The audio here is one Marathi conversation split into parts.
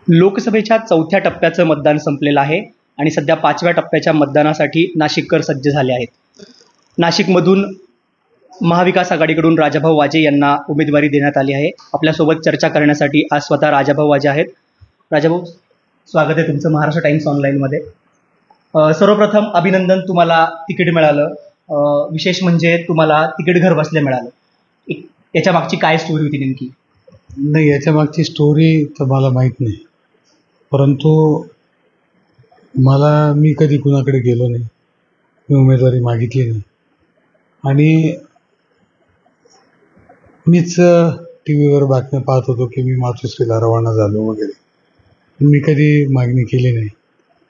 लोकसभेच्या चौथ्या टप्प्याचं मतदान संपलेलं आहे आणि सध्या 5व्या टप्प्याच्या मतदानासाठी नाशिककर सज्ज झाले आहेत. नाशिकमधून महाविकास आघाडीकडून राजाभाऊ वाजे यांना उमेदवारी देण्यात आली आहे. आपल्यासोबत चर्चा करण्यासाठी आज स्वतः राजाभाऊ वाजे आहेत. राजाभाऊ, स्वागत आहे तुमचं महाराष्ट्र टाइम्स ऑनलाईनमध्ये. सर्वप्रथम अभिनंदन, तुम्हाला तिकीट मिळालं. विशेष म्हणजे तुम्हाला तिकीट घर बसल्या मिळालं. याच्या मागची काय स्टोरी होती नेमकी? नाही, याच्या मागची स्टोरी तर मला माहीत नाही, परंतु मी कधी कुणाकडे गेलो नाही, मी उमेदवारी मागितली नाही आणि मीच टी व्हीवर बातम्या पाहत होतो की मी मातोश्रीला रवाना झालो वगैरे. मी कधी मागणी केली नाही.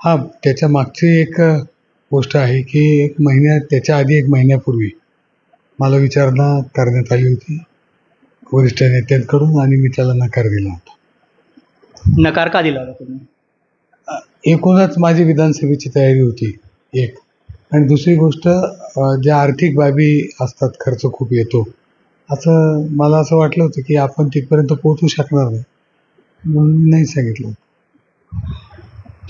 हां, त्याच्या मागची एक गोष्ट आहे की त्याच्या आधी एक महिन्यापूर्वी मला विचारणा करण्यात आली होती वरिष्ठ नेत्यांकडून आणि मी त्याला नकार दिला होता. नकार का दिला होता तुम्ही? एकूणच माझी विधानसभेची तयारी होती एक, आणि दुसरी गोष्ट ज्या आर्थिक बाबी असतात, खर्च खूप येतो, मला असं वाटलं होतं की आपण तिथपर्यंत पोहोचू शकणार नाही, म्हणून नाही सांगितलं.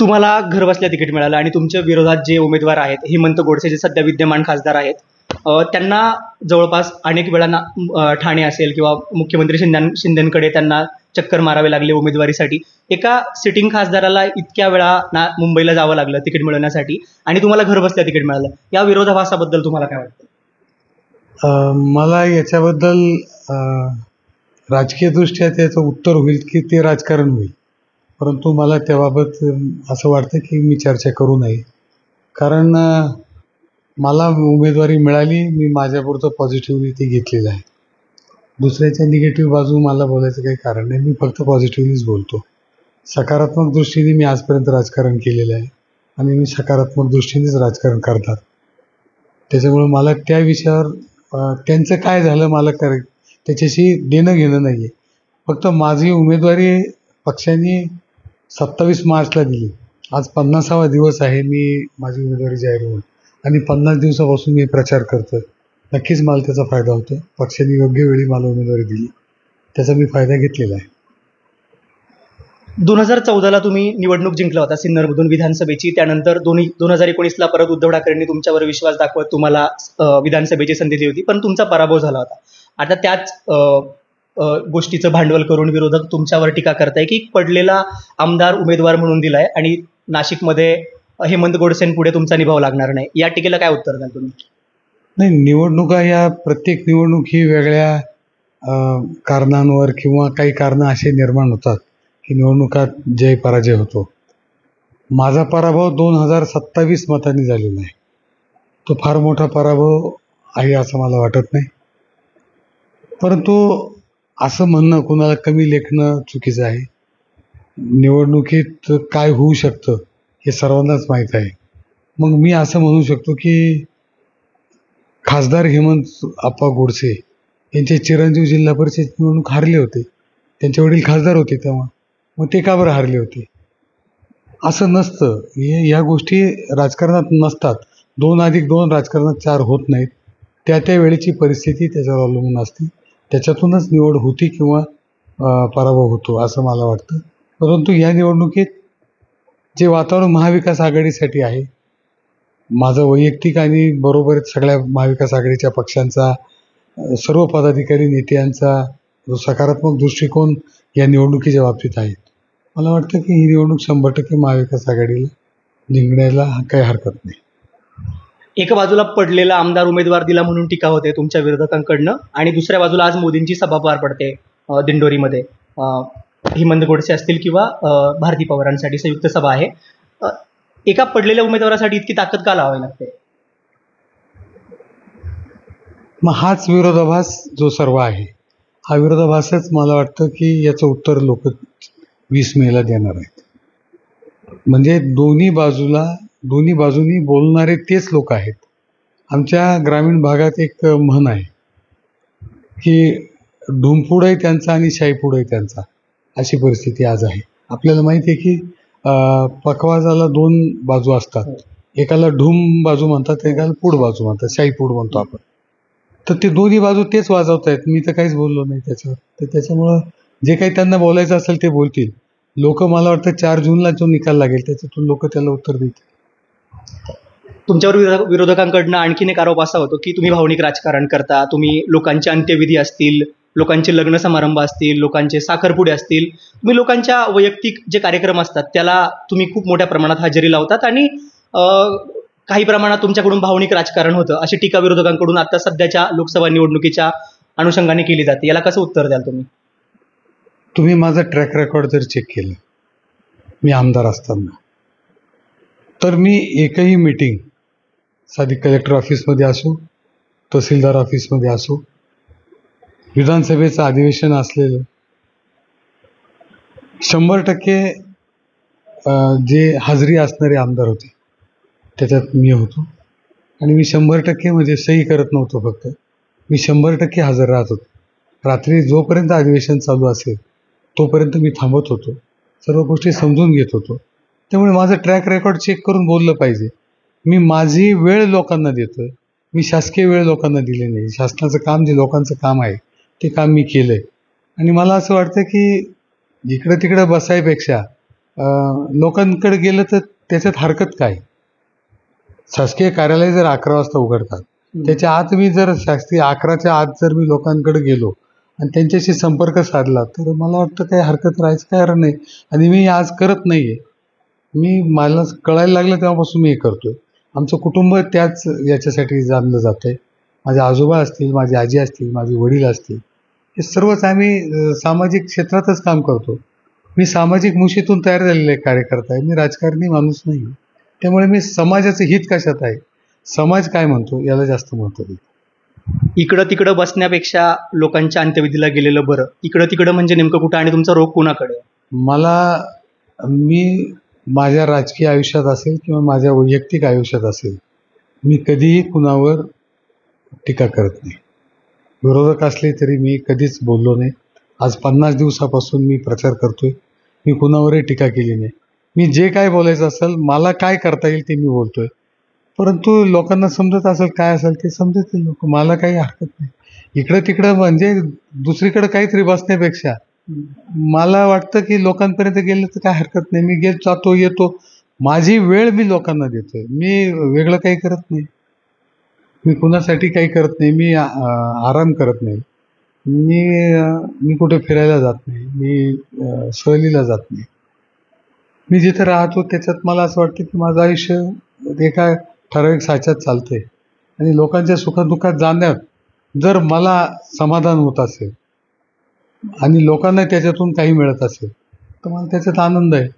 तुम्हाला घरबसल्या तिकीट मिळालं आणि तुमच्या विरोधात जे उमेदवार आहेत, हेमंत गोडसे जे सध्या विद्यमान खासदार आहेत, त्यांना जवळपास अनेक वेळा ठाणे असेल किंवा मुख्यमंत्री शिंदेंकडे त्यांना चक्कर मारावे लागले उमेदवारीसाठी. एका सिटिंग खासदाराला इतक्या वेळा मुंबईला जावं लागलं तिकीट मिळवण्यासाठी आणि तुम्हाला घरबसल्या तिकीट मिळालं. या विरोधाभासाबद्दल तुम्हाला काय वाटतं? मला याच्याबद्दल राजकीयदृष्ट्या त्याचं उत्तर होईल की ते राजकारण होईल, परंतु मला त्याबाबत असं वाटतं की मी चर्चा करू नये. कारण मला उमेदवारी मिळाली, मी माझ्यापुरतं पॉझिटिव्हली ती घेतलेलं आहे. दुसऱ्याच्या निगेटिव्ह बाजू मला बोलायचं काही कारण नाही. मी फक्त पॉझिटिव्हलीच बोलतो. सकारात्मक दृष्टीने मी आजपर्यंत राजकारण केलेलं आहे आणि मी सकारात्मक दृष्टीनेच राजकारण करतात. त्याच्यामुळे मला त्या विषयावर त्यांचं काय झालं मला त्याच्याशी देणं घेणं नाही आहे. फक्त माझी उमेदवारी पक्षाने 27 मार्चला दिली. आज 50वा दिवस आहे माझी उमेदवारी जाहीर होऊन, आणि 50 दिवसापासून मी प्रचार करतो. नक्कीच मला त्याचा फायदा होतो. पक्षाने योग्य वेळी मला उमेदवारी दिली, त्याचा मी फायदा घेतलेला आहे. 2014ला तुम्ही निवडणूक जिंकला होता सिन्नरमधून विधानसभेची. त्यानंतर 2019ला परत उद्धव ठाकरेंनी तुमच्यावर विश्वास दाखवत तुम्हाला विधानसभेची संधी दिली होती, पण तुमचा पराभव झाला होता. आता त्याच गोष्टीचं भांडवल करून विरोधक तुमच्यावर टीका करताय की पडलेला आमदार उमेदवार म्हणून दिलाय आणि नाशिकमध्ये हेमंत गोडसेंपुढे तुमचा निभाव लागणार नाही. या टीकेला काय उत्तर द्याल तुम्ही? नाही, निवडणुका या प्रत्येक निवडणूक ही वेगळ्या कारणांवर किंवा काही कारणं असे निर्माण होतात की निवडणुकात जय पराजय होतो. माझा पराभव 2027 मतांनी झालेला आहे. तो फार मोठा पराभव आहे असं मला वाटत नाही, परंतु असं म्हणणं, कुणाला कमी लेखणं चुकीचं आहे. निवडणुकीत काय होऊ शकतं हे सर्वांनाच माहीत आहे. मग मी असं म्हणू शकतो की खासदार हेमंत आप्पा गोडसे यांचे चिरंजीव जिल्हा परिषद निवडणूक हारले होते. त्यांचे वडील खासदार होते तेव्हा, मग ते का बरं हारले होते? असं नसतं. या गोष्टी राजकारणात नसतात. 2+2 राजकारणात 4 होत नाहीत. त्या वेळेची परिस्थिती त्याच्यावर अवलंबून असते. त्याच्यातूनच निवड होती किंवा पराभव होतो असं मला वाटतं. परंतु या निवडणुकीत जे वातावरण महाविकास आघाडीसाठी आहे, माझं वैयक्तिक आणि बरोबरच सगळ्या महाविकास आघाडीच्या पक्षांचा, सर्व पदाधिकारी नेत्यांचा जो सकारात्मक दृष्टिकोन या निवडणुकीच्या बाबतीत आहे, मला वाटतं की ही निवडणूक 100% महाविकास आघाडीला जिंकण्याला काही हरकत नाही. एका बाजूला पडलेला आमदार उमेदवार दिला म्हणून टीका होते तुमच्या विरोधकांकडनं, आणि दुसऱ्या बाजूला आज मोदींची सभा पार पडते दिंडोरीमध्ये. हेमंत गोडसे असतील किंवा भारती पवारांसाठी संयुक्त सभा आहे. एका पडलेल्या उमेदवारासाठी इतकी ताकद का लावावी लागते? मग हाच विरोधाभास जो सर्व आहे, हा विरोधाभासच मला वाटतं की याचं उत्तर लोक 20 मेला देणार आहेत. म्हणजे दोन्ही बाजूनी बोलणारे तेच लोक आहेत. आमच्या ग्रामीण भागात एक म्हण आहे की ढुमपुडही त्यांचा आणि शाईपुडही त्यांचा, अशी परिस्थिती आज आहे. आपल्याला माहिती आहे की पखवाजाला 2 बाजू असतात. एकाला ढुम बाजू म्हणतात, एकाला पुड बाजू म्हणतात, शाईपूड म्हणतो आपण. तर ते दोन्ही बाजू तेच वाजवत आहेत. मी तर काहीच बोललो नाही त्याच्यावर. तर त्याच्यामुळं जे काही त्यांना बोलायचं असेल ते बोलतील. लोक मला वाटतं 4 जूनला जो निकाल लागेल त्याच्यातून लोक त्याला उत्तर देतील. तुमच्यावर विरोधकांकडनं आणखीन एक आरोप असा होतो की तुम्ही भावनिक राजकारण करता, तुम्ही लोकांचे अंत्यविधी असतील, लोकांचे लग्न समारंभ असतील, लोकांचे साखरपुडे असतील, तुम्ही लोकांच्या वैयक्तिक जे कार्यक्रम असतात त्याला तुम्ही खूप मोठ्या प्रमाणात हजेरी लावतात आणि काही प्रमाणात तुमच्याकडून भावनिक राजकारण होतं अशी टीका विरोधकांकडून आता सध्याच्या लोकसभा निवडणुकीच्या अनुषंगाने केली जाते. याला कसं उत्तर द्याल तुम्ही? तुम्ही माझा ट्रॅक रेकॉर्ड जर चेक केलं, मी आमदार असताना, तर मी एकही मीटिंग, साधी कलेक्टर ऑफिसमध्ये असो, तहसीलदार ऑफिसमध्ये असो, विधानसभेचं अधिवेशन असलेलं, 100% जे हाजरी असणारे आमदार होते त्याच्यात मी होतो. आणि मी 100% म्हणजे सही करत नव्हतो, फक्त मी 100% हजर राहत होतो. रात्री जोपर्यंत अधिवेशन चालू असेल तोपर्यंत मी थांबत होतो, सर्व गोष्टी समजून घेत होतो. त्यामुळे माझं ट्रॅक रेकॉर्ड चेक करून बोललं पाहिजे. मी माझी वेळ लोकांना देतोय, मी शासकीय वेळ लोकांना दिली नाही. शासनाचं काम, जे लोकांचं काम आहे ते काम मी केलंय. आणि मला असं वाटतं की इकडं तिकडं बसायपेक्षा लोकांकडे गेलं तर त्याच्यात हरकत काय. शासकीय कार्यालय जर 11 वाजता उघडतात, त्याच्या आत मी जर शासकीय 11च्या आत जर मी लोकांकडे गेलो आणि त्यांच्याशी संपर्क साधला तर मला वाटतं काही हरकत राहायचं काय कारण नाही. आणि मी आज करत नाहीये, मला कळायला लागलं तेव्हापासून मी हे करतोय. आमचं कुटुंब त्याच याच्यासाठी जाणलं जात आहे. माझे आजोबा असतील, माझी आजी असतील, माझे वडील असतील, हे सर्वच आम्ही सामाजिक क्षेत्रातच काम करतो. मी सामाजिक मुशीतून तयार झालेले कार्यकर्ता आहे, मी राजकारणी माणूस नाही. त्यामुळे मी समाजाचं हित कशात आहे, समाज काय म्हणतो याला जास्त महत्त्व देतो. इकडं तिकडं बसण्यापेक्षा लोकांच्या अंत्यविधीला गेलेलं बरं. इकडं तिकडं म्हणजे नेमकं कुठं आणि तुमचा रोग कुणाकडे? मी माझ्या राजकीय आयुष्यात असेल किंवा माझ्या वैयक्तिक आयुष्यात असेल, मी कधीही कुणावर टीका करत नाही. विरोधक असले तरी मी कधीच बोललो नाही. आज 50 दिवसापासून मी प्रचार करतोय, मी कुणावरही टीका केली नाही. मी जे काय बोलायचं असेल, मला काय करता येईल ते मी बोलतोय. परंतु लोकांना समजत असेल काय असेल ते समजतील लोक, मला काही हरकत नाही. इकडं तिकडं म्हणजे दुसरीकडे काहीतरी बसण्यापेक्षा मला वाटतं की लोकांपर्यंत गेलं तर काय हरकत नाही. मी जातो येतो, माझी वेळ मी लोकांना देतोय, मी वेगळं काही करत नाही. मी कुणासाठी काही करत नाही, मी आराम करत नाही, मी कुठे फिरायला जात नाही, मी सहलीला जात नाही. मी जिथे राहतो त्याच्यात मला असं वाटतं की माझं आयुष्य एका ठराविक साच्यात चालतंय. आणि लोकांच्या सुखदुःखात जाण्यात जर मला समाधान होत असेल आणि लोकांना त्याच्यातून काही मिळत असेल तर मला त्याच्यात आनंद आहे.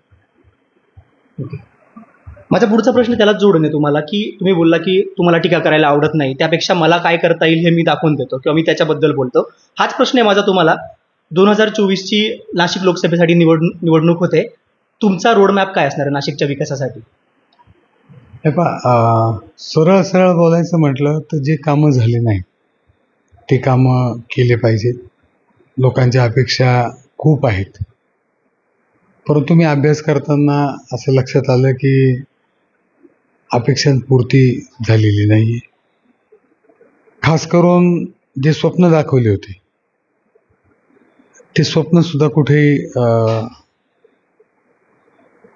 माझा पुढचा प्रश्न त्यालाच जोडून आहे तुम्हाला, की तुम्ही बोलला की तुम्हाला टीका करायला आवडत नाही, त्यापेक्षा मला काय करता येईल हे मी दाखवून देतो किंवा मी त्याच्याबद्दल बोलतो. हाच प्रश्न आहे माझा तुम्हाला. 2024ची नाशिक लोकसभेसाठी निवडणूक होते. तुमचा रोडमॅप काय असणार आहे नाशिकच्या विकासासाठी? हे पहा, सरळ सरळ बोलायचं म्हटलं तर जे कामं झाले नाही ते कामं केले पाहिजेत. लोकांच्या अपेक्षा खूप आहेत, परंतु मी अभ्यास करताना असं लक्षात आलं की अपेक्षांपूर्ती झालेली नाही. खास करून जे स्वप्न दाखवले होते ते स्वप्न सुद्धा कुठेही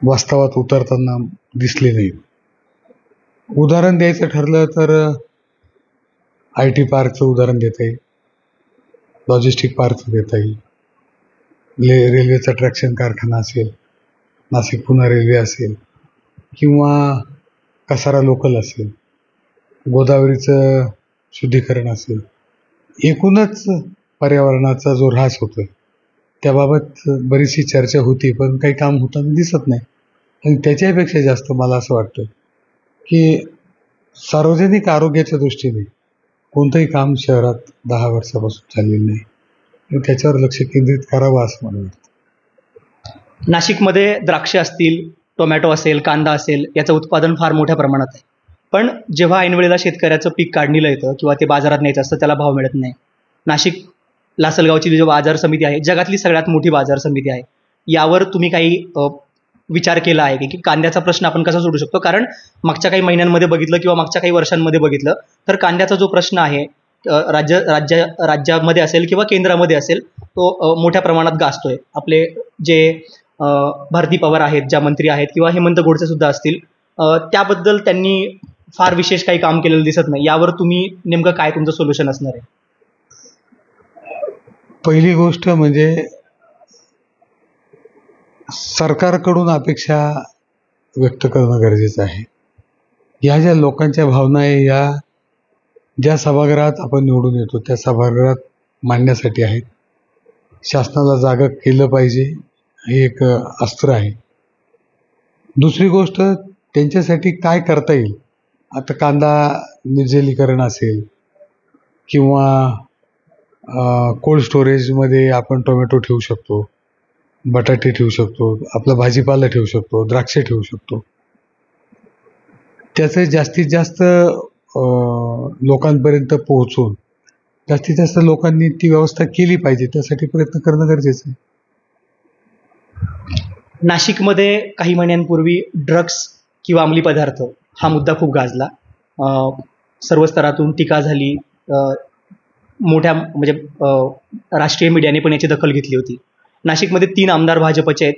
वास्तवात उतरताना दिसले नाही. उदाहरण द्यायचं ठरलं तर IT पार्कचं उदाहरण देता येईल, लॉजिस्टिक पार्कचं देता येईल, रेल्वेचा ट्रॅक्शन कारखाना असेल, नाशिक पुणे रेल्वे असेल, किंवा कसारा लोकल असेल, गोदावरीचं शुद्धीकरण असेल. एकूणच पर्यावरणाचा जो ऱ्हास होतोय त्याबाबत बरीचशी चर्चा होती, पण काही काम होताना दिसत नाही. आणि त्याच्यापेक्षा जास्त मला असं वाटतं की सार्वजनिक आरोग्याच्या दृष्टीने कोणतंही काम शहरात 10 वर्षापासून झालेलं नाही, आणि त्याच्यावर लक्ष केंद्रित करावं असं मला वाटतं. नाशिकमध्ये द्राक्ष असतील, टोमॅटो असेल, कांदा असेल, याचं उत्पादन फार मोठ्या प्रमाणात आहे. पण जेव्हा ऐनवेळेला शेतकऱ्याचं पीक काढणीला येतं किंवा ते बाजारात न्यायचं असतं त्याला भाव मिळत नाही. नाशिक लासलगावची जी बाजार समिती आहे, जगातली सगळ्यात मोठी बाजार समिती आहे. यावर तुम्ही काही विचार केला आहे की कांद्याचा प्रश्न आपण कसा सोडू शकतो? कारण मागच्या काही महिन्यांमध्ये बघितलं किंवा मागच्या काही वर्षांमध्ये बघितलं तर कांद्याचा जो प्रश्न आहे राज्यामध्ये असेल किंवा केंद्रामध्ये असेल तो मोठ्या प्रमाणात गाजतोय. आपले जे भारती पवार आहेत, ज्या मंत्री आहेत, किंवा हेमंत गोडसे सुद्धा असतील, त्याबद्दल त्यांनी फार विशेष काही काम केलेलं दिसत नाही. यावर तुम्ही नेमकं काय तुमचं सोल्युशन असणार आहे? पहिली गोष्ट म्हणजे सरकारकडून अपेक्षा व्यक्त करणं गरजेचं आहे. ह्या ज्या लोकांच्या भावना आहे, या ज्या सभागृहात आपण निवडून येतो त्या सभागृहात मांडण्यासाठी आहेत. शासनाला जागा केलं पाहिजे, हे एक अस्त्र आहे. दुसरी गोष्ट, त्यांच्यासाठी काय करता येईल. आता कांदा निर्जलीकरण असेल किंवा कोल्ड स्टोरेजमध्ये आपण टोमॅटो ठेवू शकतो, बटाटे ठेवू शकतो, आपला भाजीपाला ठेवू शकतो, द्राक्षे ठेवू शकतो. त्याचं जास्तीत जास्त लोकांपर्यंत पोहोचून जास्तीत जास्त लोकांनी ती व्यवस्था केली पाहिजे, त्यासाठी प्रयत्न करणं गरजेचं आहे. नाशिकमध्ये काही महिन्यांपूर्वी ड्रग्स किंवा अंमली पदार्थ हा मुद्दा खूप गाजला. सर्व स्तरातून टीका झाली. मोठ्या म्हणजे राष्ट्रीय मीडियाने पण याची दखल घेतली होती. नाशिकमध्ये 3 आमदार भाजपचे आहेत,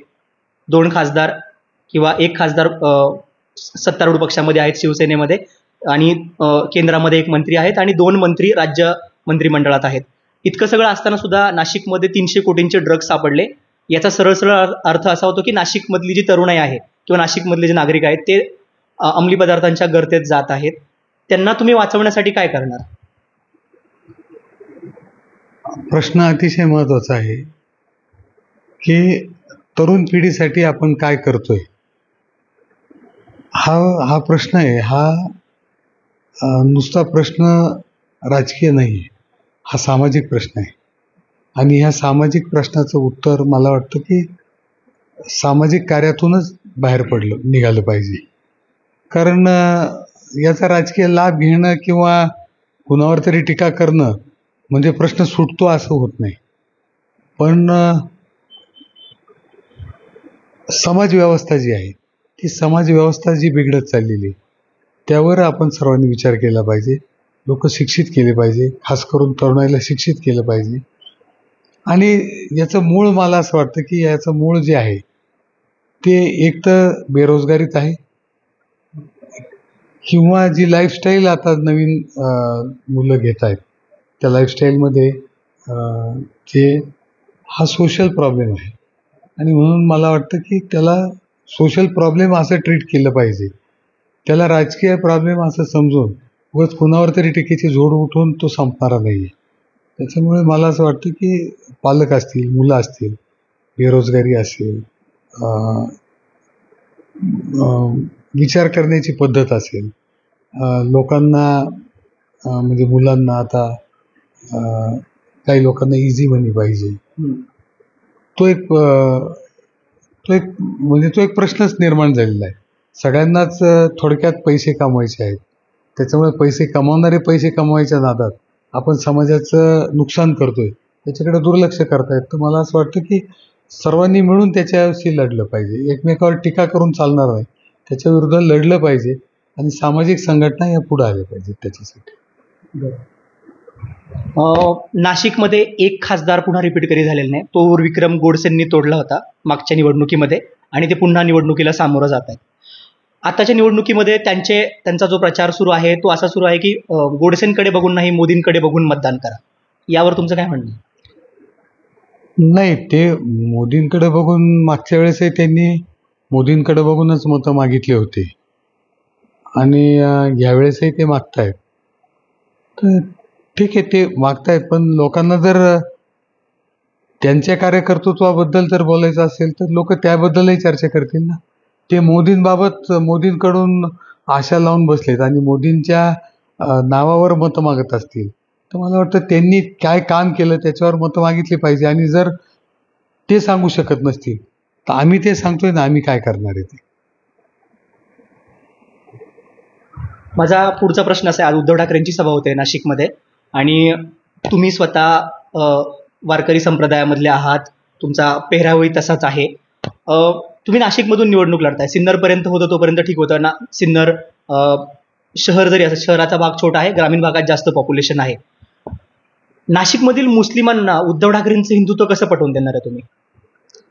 2 खासदार किंवा 1 खासदार सत्तारूढ पक्षामध्ये आहेत, शिवसेनेमध्ये, आणि केंद्रामध्ये 1 मंत्री आहेत आणि 2 मंत्री राज्य मंत्रिमंडळात आहेत. इतकं सगळं असताना सुद्धा नाशिकमध्ये 300 कोटींचे ड्रग्ज सापडले. याचा सरळ सरळ अर्थ असा होतो की नाशिकमधली जी तरुणाई आहे किंवा नाशिकमधले जे नागरिक आहेत ते अंमली पदार्थांच्या गर्तेत जात आहेत. त्यांना तुम्ही वाचवण्यासाठी काय करणार? प्रश्न अतिशय महत्त्वाचा आहे की तरुण पिढीसाठी आपण काय करतोय. हा प्रश्न आहे. हा नुसता प्रश्न राजकीय नाही आहे, हा सामाजिक प्रश्न आहे. आणि ह्या सामाजिक प्रश्नाचं उत्तर मला वाटतं की सामाजिक कार्यातूनच बाहेर निघालं पाहिजे. कारण याचा राजकीय लाभ घेणं किंवा कुणावर तरी टीका करणं म्हणजे प्रश्न सुटतो असं होत नाही. पण समाजव्यवस्था जी आहे, ती समाजव्यवस्था जी बिघडत चाललेली आहे, त्यावर आपण सर्वांनी विचार केला पाहिजे. लोक शिक्षित केले पाहिजे, खास करून तरुणाईला शिक्षित केलं पाहिजे. आणि याचं मूळ, मला असं वाटतं की याचं मूळ जे आहे ते एक तर बेरोजगारीत आहे, किंवा जी लाईफस्टाईल आता नवीन मुलं घेत आहेत त्या लाईफस्टाईलमध्ये हा सोशल प्रॉब्लेम आहे. आणि म्हणून मला वाटतं की त्याला सोशल प्रॉब्लेम असं ट्रीट केलं पाहिजे. त्याला राजकीय प्रॉब्लेम असं समजून उगाच कुणावर तरी टीकेची झोड उठून तो संपणारा नाही आहे. त्याच्यामुळे मला असं वाटतं की पालक असतील, मुलं असतील, बेरोजगारी असेल, विचार करण्याची पद्धत असेल, लोकांना म्हणजे मुलांना आता काही लोकांना इझी मनी पाहिजे, तो एक प्रश्नच निर्माण झालेला आहे. सगळ्यांनाच थोडक्यात पैसे कमवायचे आहेत. त्याच्यामुळे पैसे कमवायच्या नादात आपण समाजाचं नुकसान करतोय, त्याच्याकडे दुर्लक्ष करतायत. तर मला असं वाटतं की सर्वांनी मिळून त्याच्याशी लढलं पाहिजे. एकमेकावर टीका करून चालणार नाही, त्याच्या विरुद्ध लढलं पाहिजे. आणि सामाजिक संघटना या पुढे आल्या पाहिजेत त्याच्यासाठी. नाशिकमध्ये 1 खासदार पुन्हा रिपीट कधी झालेला नाही. तो विक्रम गोडसेंनी तोडला होता मागच्या निवडणुकीमध्ये, आणि ते पुन्हा निवडणुकीला सामोरं जात आहेत. आताच्या निवडणुकीमध्ये त्यांचा जो प्रचार सुरू आहे तो असा सुरू आहे की गोडसेंकडे बघून नाही, मोदींकडे बघून मतदान करा. यावर तुमचं काय म्हणणं आहे? नाही, ते मोदींकडे बघून मागच्या वेळेसही त्यांनी मोदींकडे बघूनच मतं मागितले होते, आणि यावेळेसही ते मागतायत. तर ठीक आहे, ते मागतायत, पण लोकांना जर त्यांच्या कार्यकर्तृत्वाबद्दल जर बोलायचं असेल तर लोक त्याबद्दलही चर्चा करतील ना. ते मोदींकडून आशा लावून बसलेत आणि मोदींच्या नावावर मतं मागत असतील, तर मला वाटतं त्यांनी काय काम केलं त्याच्यावर मतं मागितली पाहिजे. आणि जर ते सांगू शकत नसतील तर आम्ही ते सांगतोय ना, आम्ही काय करणार आहे ते. माझा पुढचा प्रश्न असा आहे, आज उद्धव ठाकरेंची सभा होते नाशिकमध्ये, आणि तुम्ही स्वतः वारकरी संप्रदायामधले आहात, तुमचा पेहरावही तसाच आहे. तुम्ही नाशिकमधून निवडणूक लढताय. सिन्नरपर्यंत होतं तोपर्यंत ठीक होतं ना. सिन्नर शहर जरी असं, शहराचा भाग छोटा आहे, ग्रामीण भागात जास्त पॉप्युलेशन आहे. नाशिकमधील मुस्लिमांना उद्धव ठाकरेंचं हिंदुत्व कसं पटवून देणार आहे तुम्ही?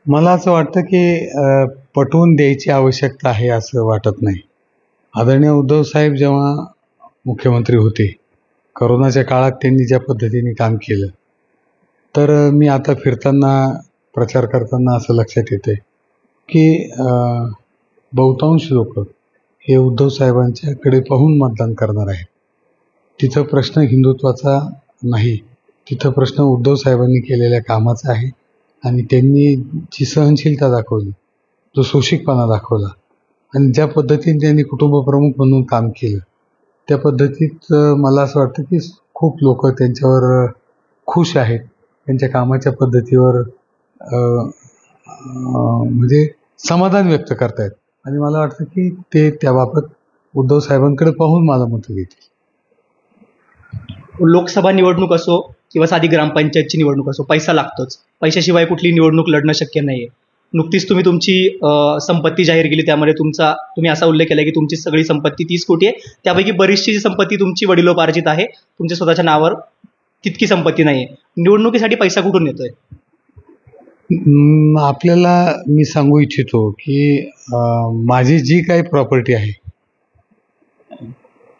मला असं वाटतं की पटवून द्यायची आवश्यकता आहे असं वाटत नाही. आदरणीय उद्धव साहेब जेव्हा मुख्यमंत्री होते, करोनाच्या काळात त्यांनी ज्या पद्धतीने काम केलं, तर मी आता फिरताना प्रचार करताना असं लक्षात येते की बहुतांश लोक हे उद्धव साहेबांच्याकडे पाहून मतदान करणार आहेत. तिथं प्रश्न हिंदुत्वाचा नाही, तिथं प्रश्न उद्धव साहेबांनी केलेल्या कामाचा आहे. आणि त्यांनी जी सहनशीलता दाखवली, जो सोशिकपणा दाखवला आणि ज्या पद्धतीने त्यांनी कुटुंबप्रमुख म्हणून काम केलं, त्या पद्धतीत मला असं वाटतं की खूप लोक त्यांच्यावर खुश आहेत. त्यांच्या कामाच्या पद्धतीवर म्हणजे समाधान व्यक्त करतायत. आणि मला वाटतं की ते त्याबाबत उद्धव साहेबांकडे पाहून मला मतं घेतील. लोकसभा निवडणूक असो किंवा साधी ग्रामपंचायतची निवडणूक असो, पैसा लागतोच. पैशाशिवाय कुठली निवडणूक लढणं शक्य नाहीये. नुकतीच तुम्ही तुमची संपत्ती जाहीर केली, त्यामध्ये तुम्ही असा उल्लेख केला की तुमची सगळी संपत्ती 30 कोटी आहे. त्यापैकी बरीचशी संपत्ती तुमची वडिलोपार्जित आहे, तुमच्या स्वतःच्या नावावर तितकी संपत्ती नाहीये. निवडणुकीसाठी पैसा कुठून येतोय? आपल्याला मी सांगू इच्छितो की माझी जी काही प्रॉपर्टी आहे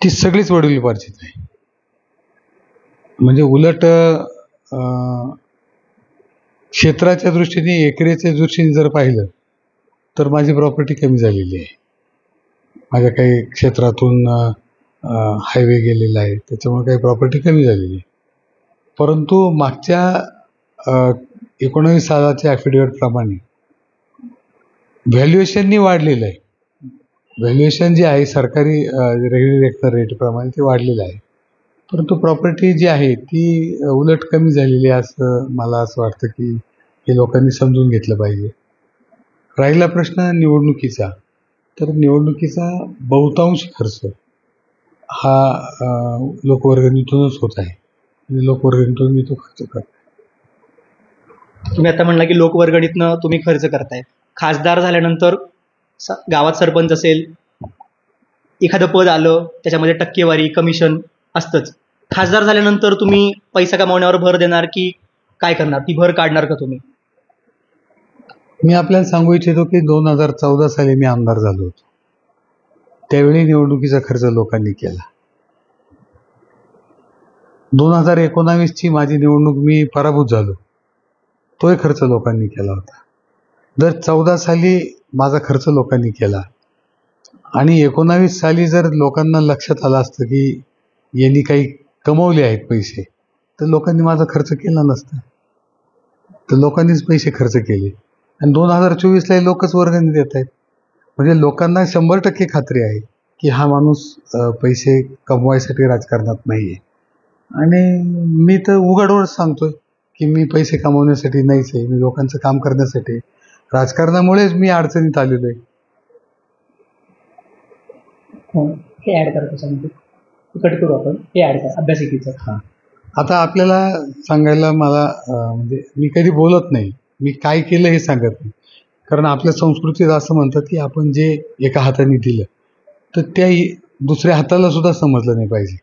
ती सगळीच वडिलोपार्जित आहे. म्हणजे उलट क्षेत्राच्या दृष्टीने, एकरेच्या दृष्टीने जर पाहिलं तर माझी प्रॉपर्टी कमी झालेली आहे. माझ्या काही क्षेत्रातून हायवे गेलेला आहे, त्याच्यामुळे काही प्रॉपर्टी कमी झालेली आहे. परंतु मागच्या 19 सालाच्या ॲफिडेविटप्रमाणे व्हॅल्युएशननी वाढलेलं आहे. व्हॅल्युएशन जे आहे सरकारी रेग्युलेटर रेटप्रमाणे ते वाढलेलं आहे. परंतु प्रॉपर्टी जी आहे ती उलट कमी झालेली आहे, असं मला असं वाटतं की हे लोकांनी समजून घेतलं पाहिजे. राहिला प्रश्न निवडणुकीचा, तर निवडणुकीचा बहुतांश खर्च हा लोकवर्गणीतूनच होत आहे आणि लोकवर्गणीतून मी तो खर्च करतो. तुम्ही आता म्हणला की लोकवर्गणीतनं तुम्ही खर्च करताय. खासदार झाल्यानंतर गावात सरपंच असेल, एखादं पद आलं त्याच्यामध्ये टक्केवारी, कमिशन असतंच. खासदार झाल्यानंतर तुम्ही पैसा कमावण्यावर भर देणार की काय करणार? ती भर काढणार का तुम्ही? मी आपल्याला सांगू इच्छितो की 2014 साली मी आमदार झालो होतो. त्यावेळी निवडणुकीचा खर्च लोकांनी केला. 2019ची माझी निवडणूक मी पराभूत झालो, तोही खर्च लोकांनी केला होता. जर 14 साली माझा खर्च लोकांनी केला आणि 19 साली जर लोकांना लक्षात आलं असतं की यांनी काही कमवले आहेत पैसे, तर लोकांनी माझा खर्च केला नसता. तर लोकांनीच पैसे खर्च केले आणि 2024ला लोकच वर्गणी देत आहेत. म्हणजे लोकांना 100% खात्री आहे की हा माणूस पैसे कमवायसाठी राजकारणात नाही आहे. आणि मी तर उघडवर सांगतोय की मी पैसे कमवण्यासाठी नाहीच आहे, मी लोकांचं काम करण्यासाठी, राजकारणामुळेच मी अडचणीत आलेलो आहे. हे ॲड करा त्याच्यामध्ये, कट करू आपण, हे ॲड करा अभ्यासिकेचं. हां, आता आपल्याला सांगायला मला म्हणजे मी कधी बोलत नाही, मी काय केलं हे सांगत नाही. कारण आपल्या संस्कृतीत असं म्हणतात की आपण जे एका हाताने दिलं तर त्या दुसऱ्या हाताला सुद्धा समजलं नाही पाहिजे.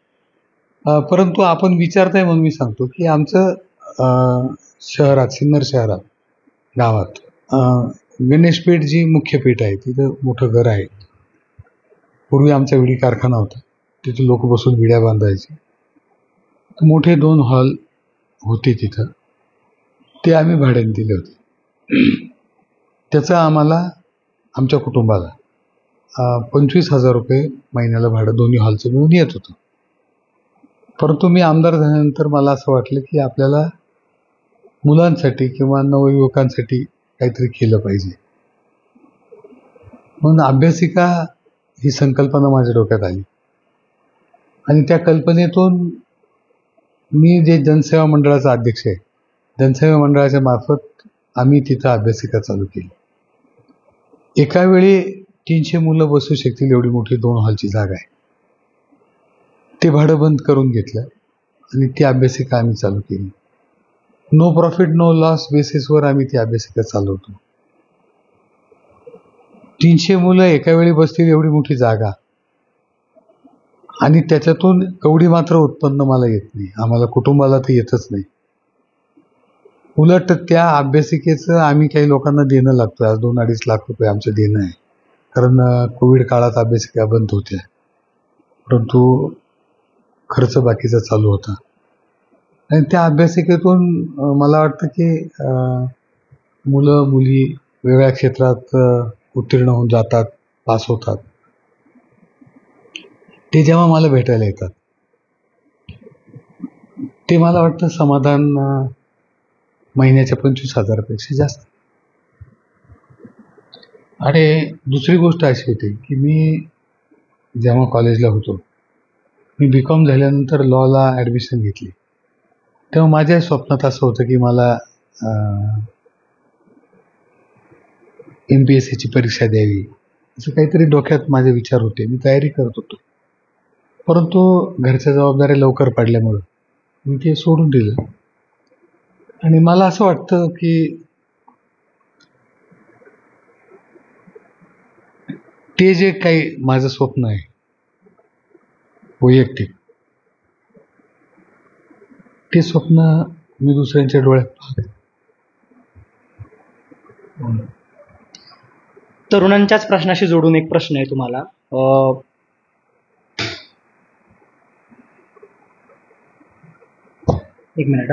परंतु आपण विचारताय म्हणून मी सांगतो की आमचं शहरात, सिन्नर शहरात, गावात गणेशपेठ जी मुख्य पेठ आहे, तिथं मोठं घर आहे. पूर्वी आमचा विडी कारखाना होता, तिथे लोक बसून विड्या बांधायचे. मोठे 2 हॉल होते तिथं, ते आम्ही भाड्याने दिले होते. त्याचं आम्हाला, आमच्या कुटुंबाला 25,000 रुपये महिन्याला भाडं दोन्ही हॉलचं मिळून येत होतं. परंतु मी आमदार झाल्यानंतर मला असं वाटलं की आपल्याला मुलांसाठी किंवा नवयुवकांसाठी काहीतरी केलं पाहिजे. म्हणून अभ्यासिका ही संकल्पना माझ्या डोक्यात आली आणि त्या कल्पनेतून मी जे जनसेवा मंडळाचा अध्यक्ष आहे, जनसेवा मंडळाच्या मार्फत आम्ही तिथं अभ्यासिका चालू केली. एका वेळी 300 मुलं बसू शकतील एवढी मोठी 2 हॉलची जागा आहे. ते भाडं बंद करून घेतलं आणि ती अभ्यासिका आम्ही चालू केली. नो प्रॉफिट नो लॉस बेसिसवर आम्ही ती अभ्यासिका चालवतो. 300 मुलं एका वेळी बसतील एवढी मोठी जागा आणि त्याच्यातून एवढी मात्र उत्पन्न मला येत नाही, आम्हाला कुटुंबाला तर येतच नाही. उलट त्या अभ्यासिकेचं आम्ही काही लोकांना देणं लागतोय. आज 2-2.5 लाख रुपये आमचं देणं आहे. कारण कोविड काळात अभ्यासिका बंद होत्या, परंतु खर्च बाकीचा चालू होता. आणि त्या अभ्यासिकेतून मला वाटतं की मुलं मुली वेगळ्या क्षेत्रात उत्तीर्ण होऊन जातात, पास होतात. ते जेव्हा मला भेटायला येतात ते मला वाटतं समाधान महिन्याच्या 25,000 पेक्षा जास्त. आणि दुसरी गोष्ट अशी होती की मी जेव्हा कॉलेजला होतो, मी BCom झाल्यानंतर लॉला ॲडमिशन घेतली. तेव्हा माझ्या स्वप्नात असं होतं की मला MPSCची परीक्षा द्यावी, असं काहीतरी डोक्यात माझे विचार होते. मी तयारी करत होतो, परंतु घरच्या जबाबदाऱ्या लवकर पडल्यामुळं मी ते सोडून दिलं. आणि मला असं वाटतं की ते जे काही माझं स्वप्न आहे वैयक्तिक, ते स्वप्न मी दुसऱ्यांच्या डोळ्यात पाहतो. तरुणांच्याच प्रश्नाशी जोडून एक प्रश्न आहे तुम्हाला. एक मिनिट.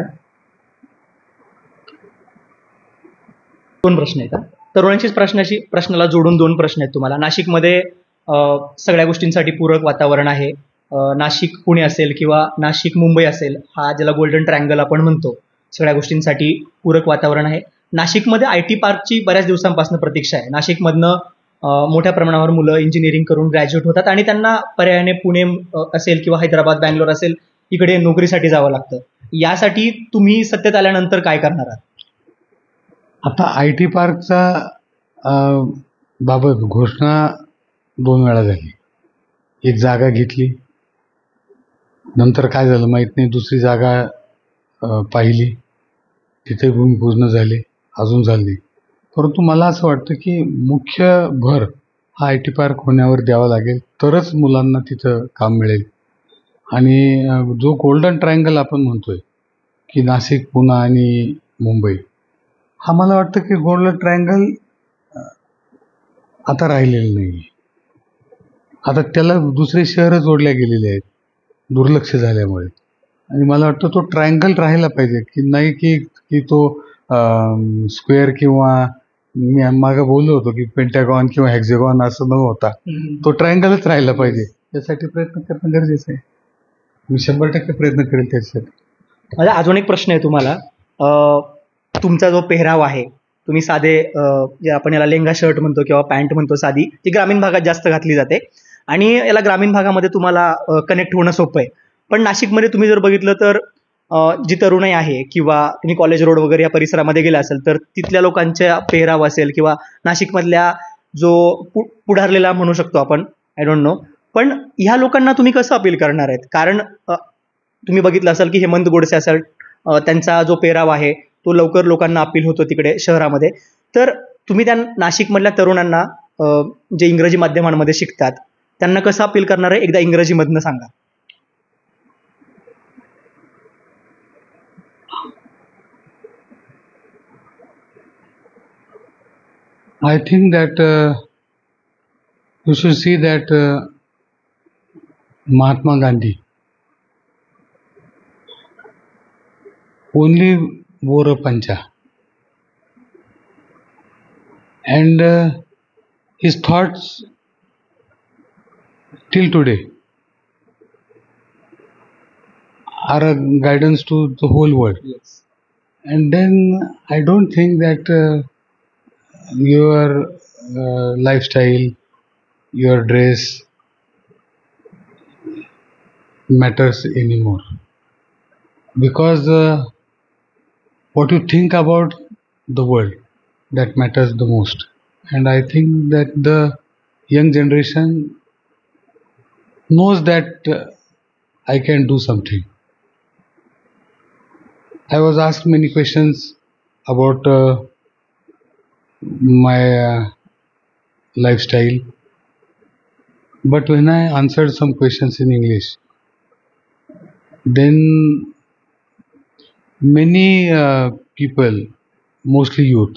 2 प्रश्न आहेत. तरुणांच्याच प्रश्नाला जोडून 2 प्रश्न आहेत तुम्हाला. नाशिकमध्ये सगळ्या गोष्टींसाठी पूरक वातावरण आहे. नाशिक पुणे असेल किंवा नाशिक मुंबई असेल, हा ज्याला गोल्डन ट्रायंगल आपण म्हणतो, सगळ्या गोष्टींसाठी पूरक वातावरण आहे. नाशिकमध्ये IT पार्कची बऱ्याच दिवसांपासून प्रतीक्षा आहे. नाशिकमधनं मोठ्या प्रमाणावर मुलं इंजिनिअरिंग करून ग्रॅज्युएट होतात आणि त्यांना पर्यायाने पुणे असेल किंवा हैदराबाद, बँगलोर असेल, इकडे नोकरीसाठी जावं लागतं. यासाठी तुम्ही सत्तेत आल्यानंतर काय करणार आहात? आता IT पार्कचा बाबत घोषणा 2 वेळा झाली. एक जागा घेतली, नंतर काय झालं माहीत नाही, दुसरी जागा पाहिली, तिथे भूमिपूजन झाले, अजून झाली. परंतु मला असं वाटतं की मुख्य भर हा IT पार्क होण्यावर द्यावा लागेल, तरच मुलांना तिथं काम मिळेल. आणि जो गोल्डन ट्रायंगल आपण म्हणतोय की नाशिक, पुणे आणि मुंबई, हा मला वाटतं की गोल्डन ट्रायंगल आता राहिलेलं नाही. आता त्याला दुसरे शहरं जोडल्या गेलेले आहेत दुर्लक्ष झाल्यामुळे. आणि मला वाटतं तो ट्रायंगल राहायला पाहिजे, की नाही की तो स्क्वेअर किंवा मी मागं बोललो होतो की पेंटॅगॉन किंवा हेक्झॅगॉन असं न होता तो ट्रायंगलच राहायला पाहिजे. त्यासाठी प्रयत्न करणं गरजेचं आहे. मी 100% प्रयत्न करेल त्याच्यासाठी. माझा अजून एक प्रश्न आहे तुम्हाला. तुमचा जो पेहराव आहे, तुम्ही साधे जे आपण याला लेंगा शर्ट म्हणतो किंवा पॅन्ट म्हणतो साधी, ती ग्रामीण भागात जास्त घातली जाते आणि याला ग्रामीण भागामध्ये तुम्हाला कनेक्ट होणं सोपं आहे. पण नाशिकमध्ये तुम्ही जर बघितलं तर जी तरुणाई आहे किंवा तुम्ही कॉलेज रोड वगैरे या परिसरामध्ये गेला असेल तर तिथल्या लोकांच्या पेहराव असेल किंवा नाशिकमधल्या जो पुढारलेला म्हणू शकतो आपण, आय डोंट नो, पण ह्या लोकांना तुम्ही कसं अपील करणार आहेत? कारण तुम्ही बघितलं असाल की हेमंत गोडसे असेल, त्यांचा जो पेहराव आहे तो लवकर लोकांना अपील होतो तिकडे शहरामध्ये. तर तुम्ही त्या नाशिकमधल्या तरुणांना जे इंग्रजी माध्यमांमध्ये शिकतात त्यांना कसं अपील करणार आहे, एकदा इंग्रजीमधनं सांगा. I think that you should see that Mahatma Gandhi only wore a pancha, and his thoughts till today are a guidance to the whole world. Yes. And then I don't think that your lifestyle, your dress matters anymore, because what you think about the world, that matters the most. And I think that the young generation knows that I can do something. I was asked many questions about my lifestyle, But when I answered some questions in English, then many people, mostly youth,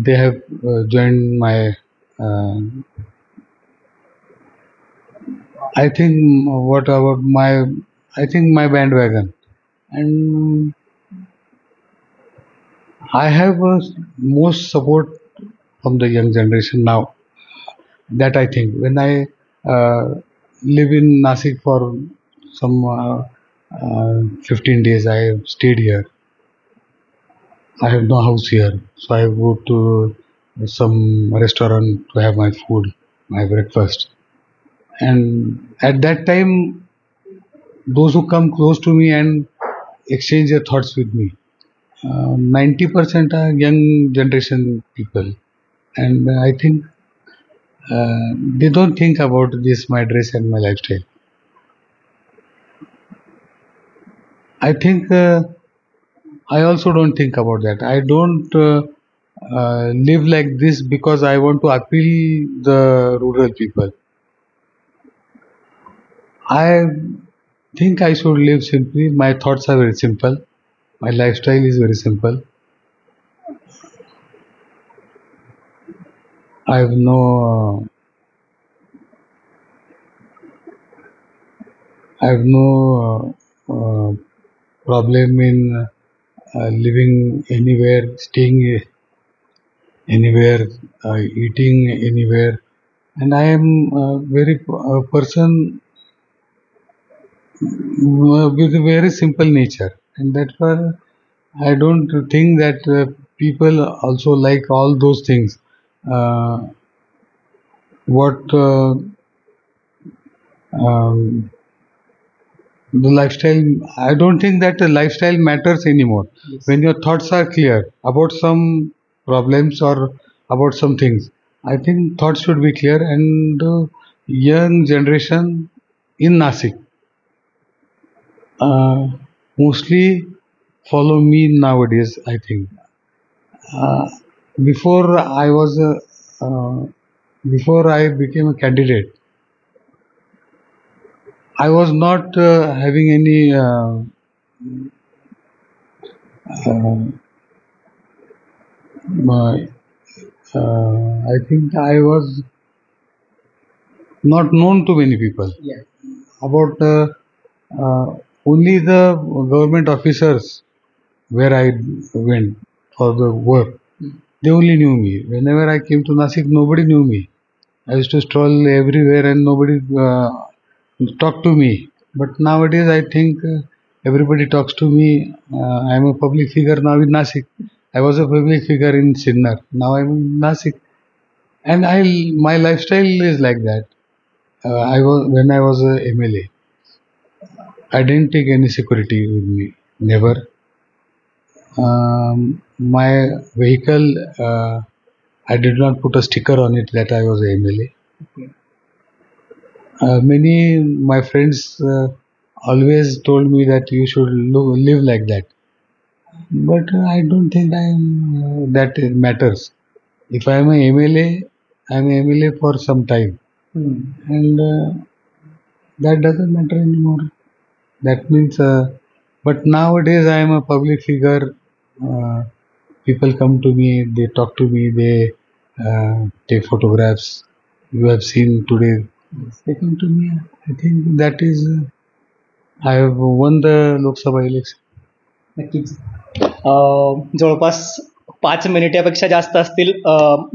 they have joined my uh, I think what about my I think my bandwagon, and I have most support from the young generation now. That I think when I live in Nasik for some 15 days, I have stayed here. I have no house here, so I go to some restaurant to have my food, my breakfast. And at that time, those who come close to me and exchange their thoughts with me, 90% are young generation people, and I think they don't think about this my dress and my lifestyle. I think I also don't think about that. I don't live like this because I want to appeal the rural people. I think I should live simply. My thoughts are very simple. My lifestyle is very simple. I have no problem in living anywhere, staying anywhere, eating anywhere, and I am very person with a very simple nature, and that's why I don't think that people also like all those things. Uh, what um, the lifestyle, I don't think that the lifestyle matters anymore. Yes. When your thoughts are clear about some problems or about some things, I think thoughts should be clear, and the young generation in Nasik uh, mostly follow me nowadays, I think. Uh, before I was before I became a candidate, I was not having any uh, my, I think I was not known to many people. Yeah. About only the government officers where I went for the work, they only knew me. Whenever I came to Nasik, nobody knew me. I used to stroll everywhere and nobody talked to me. But nowadays, I think everybody talks to me. I'm a public figure now in Nasik. I was a public figure in Sinnar. Now I'm in Nasik, and my lifestyle is like that. I was when I was a MLA. I didn't take any security with me. Never. My vehicle, I did not put a sticker on it that I was a MLA. Many my friends always told me that you should live like that, but I don't think that it matters. If I am a MLA, I am a MLA for some time, and that doesn't matter anymore. That means, but nowadays I am a public figure. Uh, People come to me, they talk to me, they take photographs. You have seen today. They come to me. I think that is. I have won the Lok Sabha election. नक्कीच. जवळपास 5 मिनिटापेक्षा जास्त असतील.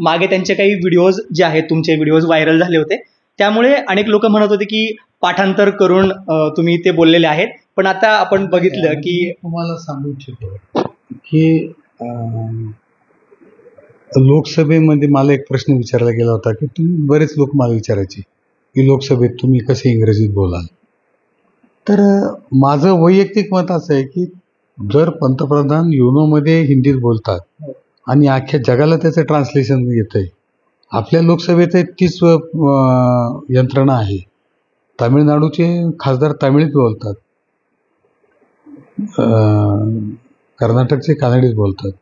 मागे त्यांचे काही व्हिडिओज जे आहेत, तुमचे व्हिडिओज व्हायरल झाले होते, त्यामुळे अनेक लोक म्हणत होते की पाठांतर करून तुम्ही ते बोललेले आहेत. पण आता आपण बघितलं की तुम्हाला सांगू इच्छितो की लोकसभेमध्ये मला एक प्रश्न विचारला गेला होता की तुम्ही बरेच लोक मला विचारायचे की लोकसभेत तुम्ही कसे इंग्रजीत बोलाल. तर माझं वैयक्तिक मत असं आहे की जर पंतप्रधान युनोमध्ये हिंदीत बोलतात आणि अख्ख्या जगाला त्याचं ट्रान्सलेशन येतंय, आपल्या लोकसभेत तीच यंत्रणा आहे. तामिळनाडूचे खासदार तामिळीत बोलतात, कर्नाटकचे कानडीत बोलतात,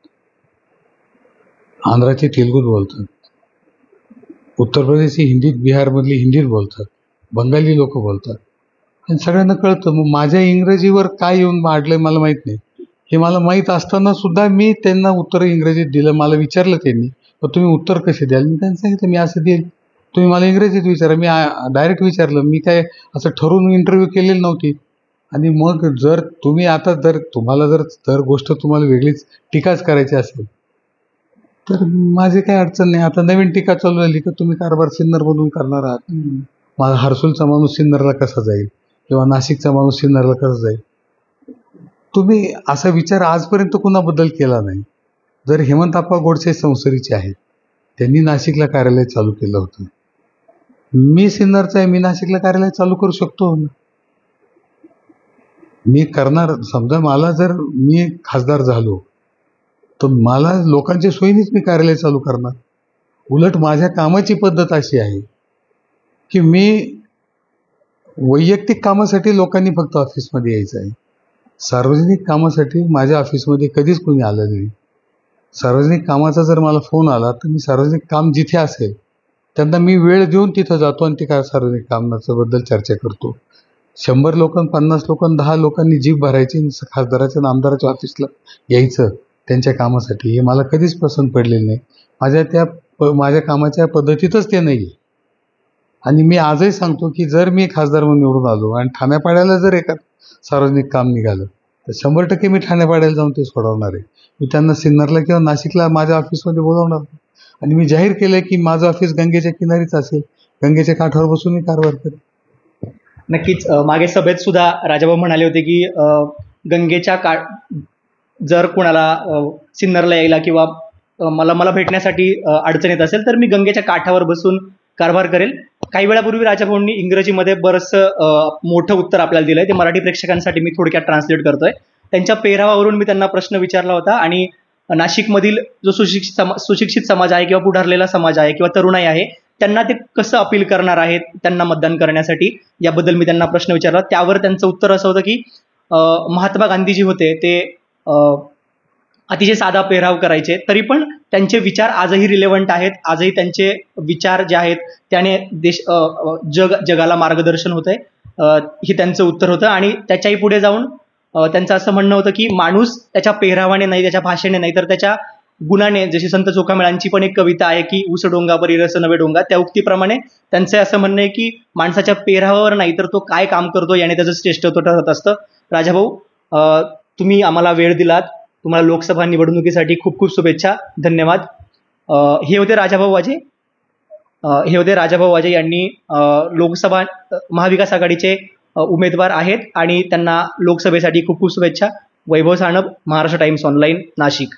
आंध्राचे तेलुगूत बोलतात. उत्तर प्रदेश ही हिंदीत, बिहारमधली हिंदीत बोलतात, बंगाली लोक बोलतात, आणि सगळ्यांना कळतं. मग माझ्या इंग्रजीवर काय येऊन वाढलंय मला माहीत नाही. हे मला माहीत असताना सुद्धा मी त्यांना उत्तर इंग्रजीत दिलं. मला विचारलं त्यांनी, तर तुम्ही उत्तर कसे द्याल? मी त्यांना सांगितलं मी असं देईल, तुम्ही मला इंग्रजीत विचारा. मी डायरेक्ट विचारलं, मी काय असं ठरवून इंटरव्ह्यू केलेली नव्हती. आणि मग जर तुम्ही आता तुम्हाला जर गोष्ट तुम्हाला वेगळीच टीकाच करायची असेल तर माझी काही अडचण नाही. आता नवीन टीका चालू झाली की तुम्ही कारभार सिन्नरमधून करणार आहात. माझा हर्सुलचा माणूस सिन्नरला कसा जाईल किंवा नाशिकचा माणूस सिन्नरला कसा जाईल? तुम्ही असा विचार आजपर्यंत कुणाबद्दल केला नाही. जर हेमंतप्पा गोडसे संसरीचे आहेत, त्यांनी नाशिकला कार्यालय चालू केलं होतं. मी सिन्नरचा आहे, मी नाशिकला कार्यालय चालू करू शकतो. मी करणार. समजा मला जर मी खासदार झालो तर मला लोकांच्या सोयीनेच मी कार्यालय चालू करणार. उलट माझ्या कामाची पद्धत अशी आहे की मी वैयक्तिक कामासाठी लोकांनी फक्त ऑफिसमध्ये यायचं आहे. सार्वजनिक कामासाठी माझ्या ऑफिसमध्ये कधीच कोणी आलं नाही. सार्वजनिक कामाचा जर मला फोन आला तर मी सार्वजनिक काम जिथे असेल त्यांना मी वेळ देऊन तिथं जातो आणि ते काय सार्वजनिक कामाबद्दल चर्चा करतो. 100 लोक, 50 लोक, 10 लोकांनी जीभ भरायची खासदाराच्या आणि आमदाराच्या ऑफिसला यायचं त्यांच्या कामासाठी, हे मला कधीच पसंत पडलेलं नाही. माझ्या कामाच्या पद्धतीतच ते नाही. आणि मी आजही सांगतो की जर मी खासदार म्हणून निवडून आलो आणि ठाण्यापाड्याला जर एका सार्वजनिक काम निघालं तर 100% मी ठाण्यापाड्याला जाऊन ते सोडवणार आहे. मी त्यांना सिन्नरला किंवा नाशिकला माझ्या ऑफिसमध्ये बोलावणार. आणि मी जाहीर केलं की माझं ऑफिस गंगेच्या किनारीच असेल, गंगेच्या काठावर बसून मी कारभार करेन. नक्कीच. मागे सभेत सुद्धा राजाभाऊ म्हणाले होते की गंगेच्या जर कोणाला सिन्नरला यायला किंवा मला भेटण्यासाठी अडचण येत असेल तर मी गंगेच्या काठावर बसून कारभार करेल. काही वेळापूर्वी राजाभाऊंनी इंग्रजीमध्ये बरंचसं मोठं उत्तर आपल्याला दिलंय, ते मराठी प्रेक्षकांसाठी मी थोडक्यात ट्रान्सलेट करतोय. त्यांच्या पेहरावावरून मी त्यांना प्रश्न विचारला होता आणि नाशिकमधील जो सुशिक्षित समाज आहे किंवा पुढारलेला समाज आहे किंवा तरुणाई आहे त्यांना ते कसं अपील करणार आहेत त्यांना मतदान करण्यासाठी, याबद्दल मी त्यांना प्रश्न विचारला. त्यावर त्यांचं उत्तर असं होतं की महात्मा गांधी जे होते ते अतिशय साधा पेहराव करायचे, तरी पण त्यांचे विचार आजही रिलेव्हंट आहेत. आजही त्यांचे विचार जे आहेत त्याने जगाला मार्गदर्शन होतंय, हे त्यांचं उत्तर होतं. आणि त्याच्याही पुढे जाऊन त्यांचं असं म्हणणं होतं की माणूस त्याच्या पेहरावाने नाही, त्याच्या भाषेने नाही, तर त्याच्या गुणाने. जशी संत चोखामेळांची पण एक कविता आहे की ऊस डोंगा परी रस नवे डोंगा, त्या उक्तीप्रमाणे त्यांचं असं म्हणणं आहे की माणसाच्या पेहरावावर नाही तर तो काय काम करतो याने त्याचं श्रेष्ठत्व ठरत असतं. राजाभाऊ, तुम्ही आम्हाला वेळ दिलात. तुम्हाला लोकसभा निवडणुकीसाठी खूप खूप शुभेच्छा. धन्यवाद. हे होते राजाभाऊ वाजे यांनी लोकसभा महाविकास आघाडीचे उमेदवार आहेत आणि त्यांना लोकसभेसाठी खूप खूप शुभेच्छा. वैभव सानप, महाराष्ट्र टाइम्स ऑनलाईन, नाशिक.